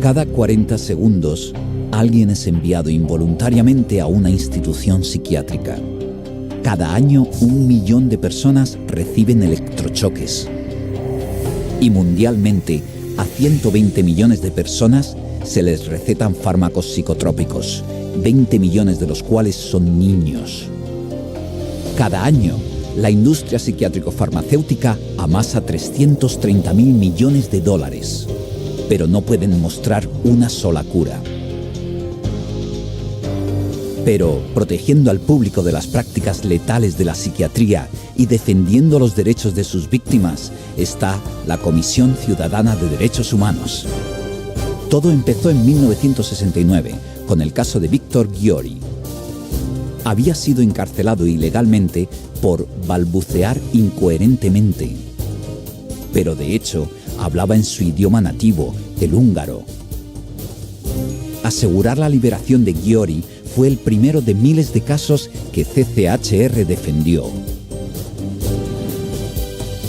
Cada 40 segundos, alguien es enviado involuntariamente a una institución psiquiátrica. Cada año, 1 millón de personas reciben electrochoques. Y mundialmente, a 120 millones de personas se les recetan fármacos psicotrópicos, 20 millones de los cuales son niños. Cada año, la industria psiquiátrico-farmacéutica amasa 330.000 millones de dólares, pero no pueden mostrar una sola cura. Pero, protegiendo al público de las prácticas letales de la psiquiatría y defendiendo los derechos de sus víctimas, está la Comisión Ciudadana de Derechos Humanos. Todo empezó en 1969, con el caso de Víctor Ghiori. Había sido encarcelado ilegalmente por balbucear incoherentemente. Pero de hecho, hablaba en su idioma nativo, el húngaro. Asegurar la liberación de Ghiori fue el primero de miles de casos que CCHR defendió.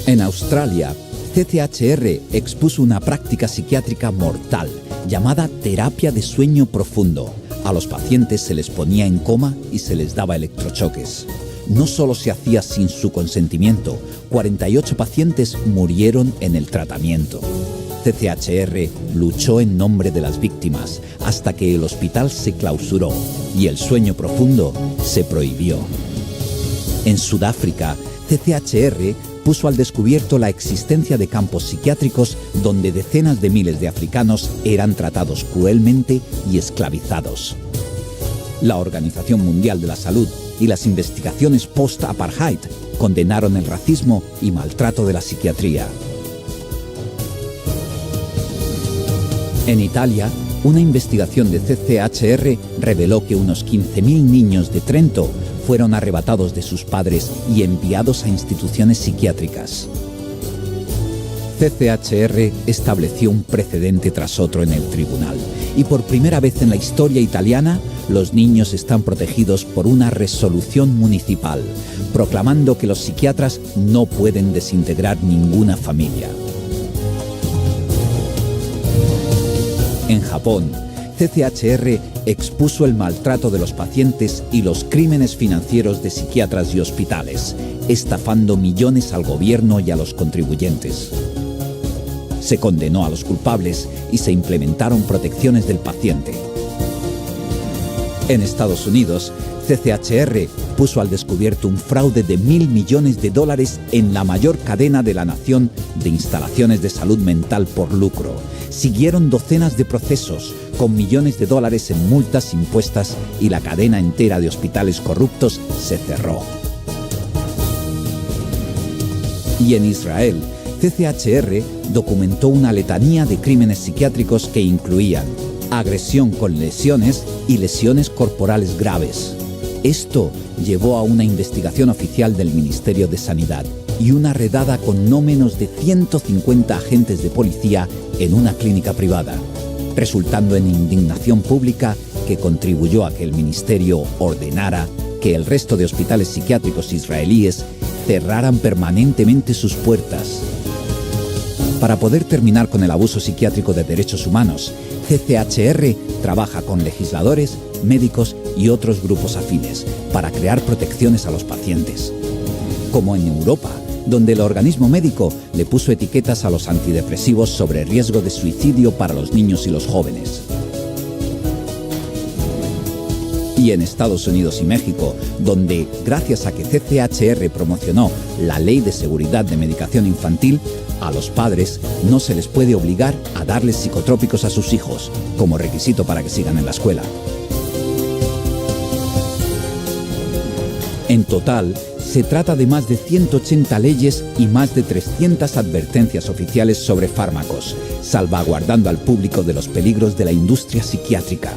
En Australia, CCHR expuso una práctica psiquiátrica mortal llamada terapia de sueño profundo. A los pacientes se les ponía en coma y se les daba electrochoques. No solo se hacía sin su consentimiento, 48 pacientes murieron en el tratamiento. CCHR luchó en nombre de las víctimas hasta que el hospital se clausuró y el sueño profundo se prohibió. En Sudáfrica, CCHR puso al descubierto la existencia de campos psiquiátricos donde decenas de miles de africanos eran tratados cruelmente y esclavizados. La Organización Mundial de la Salud y las investigaciones post-apartheid condenaron el racismo y maltrato de la psiquiatría. En Italia, una investigación de CCHR reveló que unos 15.000 niños de Trento fueron arrebatados de sus padres y enviados a instituciones psiquiátricas. CCHR estableció un precedente tras otro en el tribunal y por primera vez en la historia italiana, los niños están protegidos por una resolución municipal, proclamando que los psiquiatras no pueden desintegrar ninguna familia. En Japón, CCHR expuso el maltrato de los pacientes y los crímenes financieros de psiquiatras y hospitales, estafando millones al gobierno y a los contribuyentes. Se condenó a los culpables y se implementaron protecciones del paciente. En Estados Unidos, CCHR puso al descubierto un fraude de $1.000 millones en la mayor cadena de la nación de instalaciones de salud mental por lucro. Siguieron docenas de procesos con $millones en multas impuestas y la cadena entera de hospitales corruptos se cerró. Y en Israel, CCHR documentó una letanía de crímenes psiquiátricos que incluían agresión con lesiones y lesiones corporales graves. Esto llevó a una investigación oficial del Ministerio de Sanidad y una redada con no menos de 150 agentes de policía en una clínica privada, resultando en indignación pública que contribuyó a que el ministerio ordenara que el resto de hospitales psiquiátricos israelíes cerraran permanentemente sus puertas. Para poder terminar con el abuso psiquiátrico de derechos humanos, CCHR trabaja con legisladores, médicos y otros grupos afines para crear protecciones a los pacientes. Como en Europa, donde el organismo médico le puso etiquetas a los antidepresivos sobre riesgo de suicidio para los niños y los jóvenes. Y en Estados Unidos y México, donde, gracias a que CCHR promocionó la Ley de Seguridad de Medicación Infantil, a los padres no se les puede obligar a darles psicotrópicos a sus hijos, como requisito para que sigan en la escuela. En total, se trata de más de 180 leyes y más de 300 advertencias oficiales sobre fármacos, salvaguardando al público de los peligros de la industria psiquiátrica.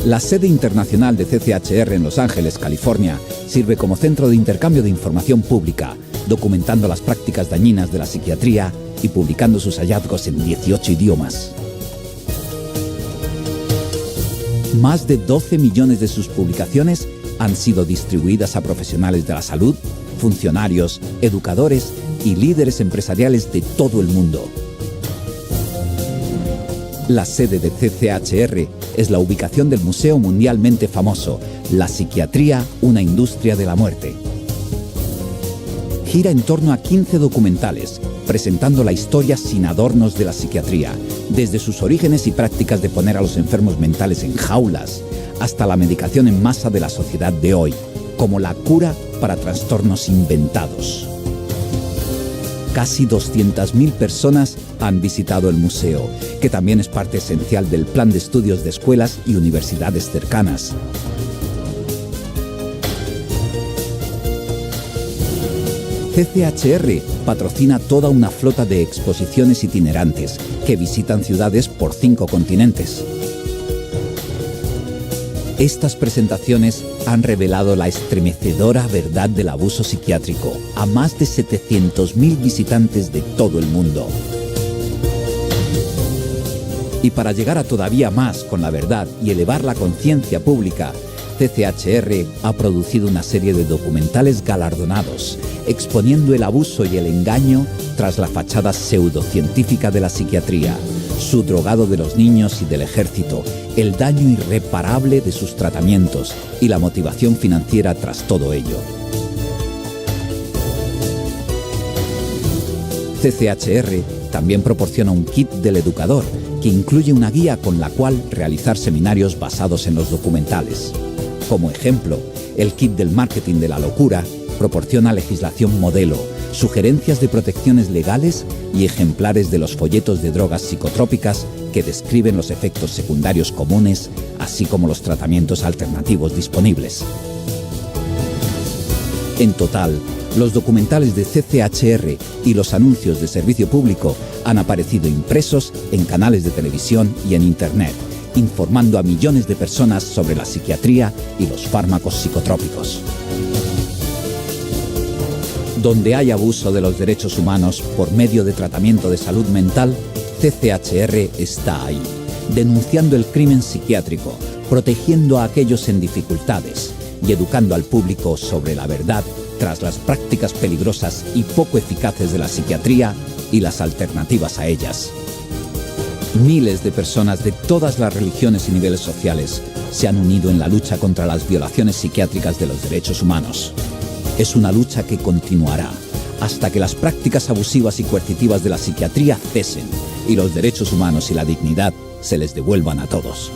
La sede internacional de CCHR en Los Ángeles, California, sirve como centro de intercambio de información pública, documentando las prácticas dañinas de la psiquiatría y publicando sus hallazgos en 18 idiomas. Más de 12 millones de sus publicaciones han sido distribuidas a profesionales de la salud, funcionarios, educadores y líderes empresariales de todo el mundo. La sede de CCHR es la ubicación del museo mundialmente famoso, La Psiquiatría, una industria de la muerte. Gira en torno a 15 documentales, presentando la historia sin adornos de la psiquiatría, desde sus orígenes y prácticas de poner a los enfermos mentales en jaulas, hasta la medicación en masa de la sociedad de hoy, como la cura para trastornos inventados. Casi 200.000 personas han visitado el museo, que también es parte esencial del plan de estudios de escuelas y universidades cercanas. CCHR patrocina toda una flota de exposiciones itinerantes que visitan ciudades por 5 continentes. Estas presentaciones han revelado la estremecedora verdad del abuso psiquiátrico a más de 700.000 visitantes de todo el mundo. Y para llegar a todavía más con la verdad y elevar la conciencia pública, CCHR ha producido una serie de documentales galardonados, exponiendo el abuso y el engaño tras la fachada pseudocientífica de la psiquiatría, su drogado de los niños y del ejército, el daño irreparable de sus tratamientos y la motivación financiera tras todo ello. CCHR también proporciona un kit del educador, que incluye una guía con la cual realizar seminarios basados en los documentales. Como ejemplo, el kit del marketing de la locura proporciona legislación modelo, sugerencias de protecciones legales y ejemplares de los folletos de drogas psicotrópicas que describen los efectos secundarios comunes, así como los tratamientos alternativos disponibles. En total, los documentales de CCHR y los anuncios de servicio público han aparecido impresos en canales de televisión y en Internet, informando a millones de personas sobre la psiquiatría y los fármacos psicotrópicos. Donde hay abuso de los derechos humanos por medio de tratamiento de salud mental, CCHR está ahí, denunciando el crimen psiquiátrico, protegiendo a aquellos en dificultades y educando al público sobre la verdad tras las prácticas peligrosas y poco eficaces de la psiquiatría y las alternativas a ellas. Miles de personas de todas las religiones y niveles sociales se han unido en la lucha contra las violaciones psiquiátricas de los derechos humanos. Es una lucha que continuará hasta que las prácticas abusivas y coercitivas de la psiquiatría cesen y los derechos humanos y la dignidad se les devuelvan a todos.